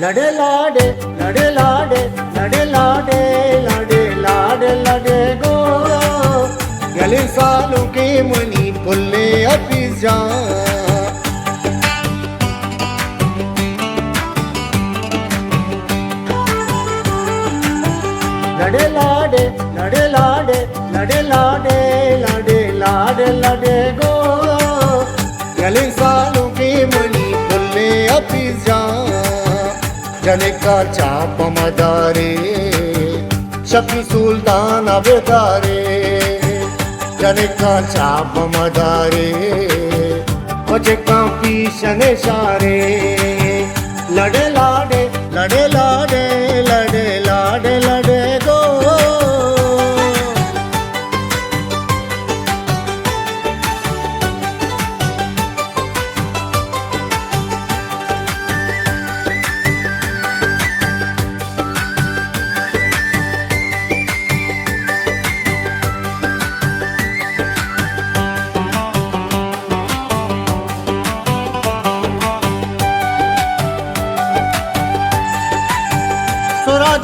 लड़े लाडे लड़े लाडे लड़े लाडे लड़े लाडे लड़े गो गले सालों के मनी पुल्ले अभी जा लड़े लाडे लड़े लाडे लड़े लाडे लड़े लाडे लड़े गो गले सालों के मनी पुल्ले अभी जा जने का चाप मदारे शफी सुल्तान अबेदारे जने का चाप मदारे बचे का पीछने सारे लड़े लाडे लड़े लाडे लड़े लाडे लड़े गो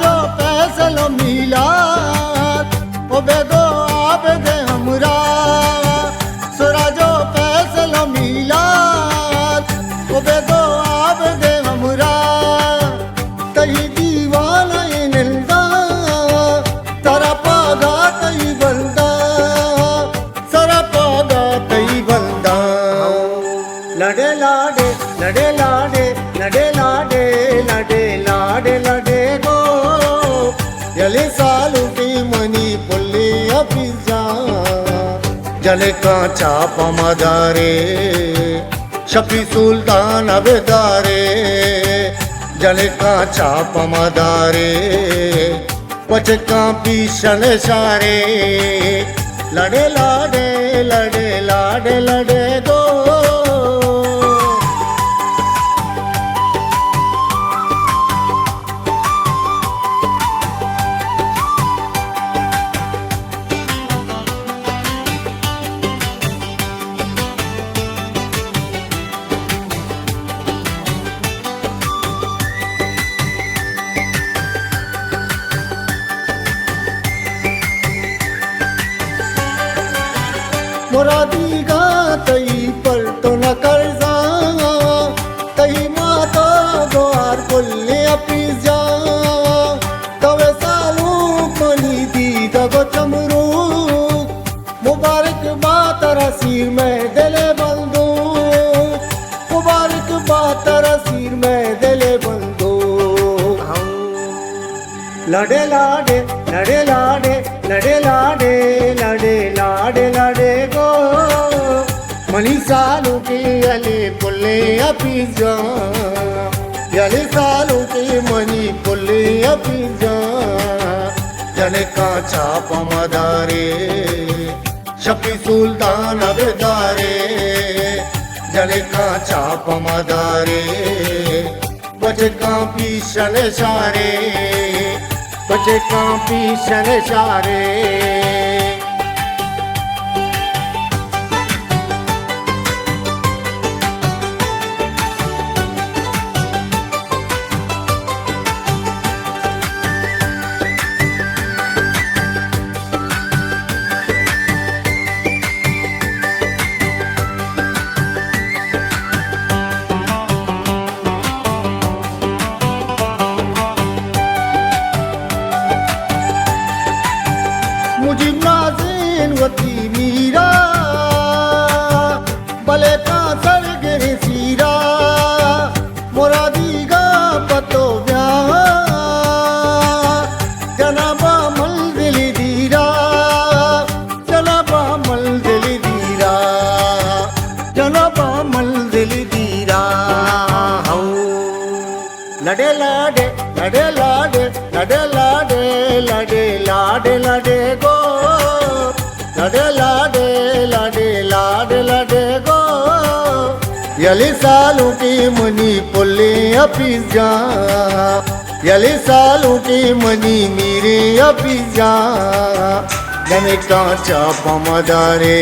जो फैसलो मिलाद ओ बेदो आबदे हमरा सुराजो फैसलो मिलाद ओ बेदो आबदे हमरा तई दीवाना निंदा तारा पागा तई बंदा सारा पागा तई बंदा लड़े लाडे लड़े लाडे लड़े लाडे लड़े लाडे लड़े गो जले सालू की मनी पुल्ली अफिजा जले का चाप मदारे शफी सुल्तान अबेदारे जले का चाप मदारे पच का पीछन सारे लड़े लाडे लड़े लाडे लड़े गो मुरादी गा तई पर तो न कर्जा तई माता द्वार पुल्ले अपीजा तवे सालू मनी दी दगो चमरू मुबारक बात रसीर में दिले बंदू मुबारक बात रसीर में दिले बंदू लड़े लाडे लड़े लाडे लड़े लाडे लड़े लाडे लड़े गो मनी सालू की अली पुल्ले अफीजा यली सालू की मनी पुल्ले अफीजा जने का चाप मदारे शफी सुल्तान अबेदारे जने का चाप मदारे बचे का पीछन सारे बचे का पीछन सारे मुझे नाज़िन वती मीरा भले का सरगे सीरा मुरादी गा पतो ब्याह जनाबा मंजिल दीरा जनाबा मंजिल दीरा जनाबा मंजिल दीरा लड़े लाडे लड़े लाडे लड़े लाडे लड़े लाडे लड़े गो लड़े लाडे लड़े लाडे लड़े गो यली सालू की मनी पुल्ले अफीजा यली सालू की मनी मीरे अफीजा जने का चाप मदारे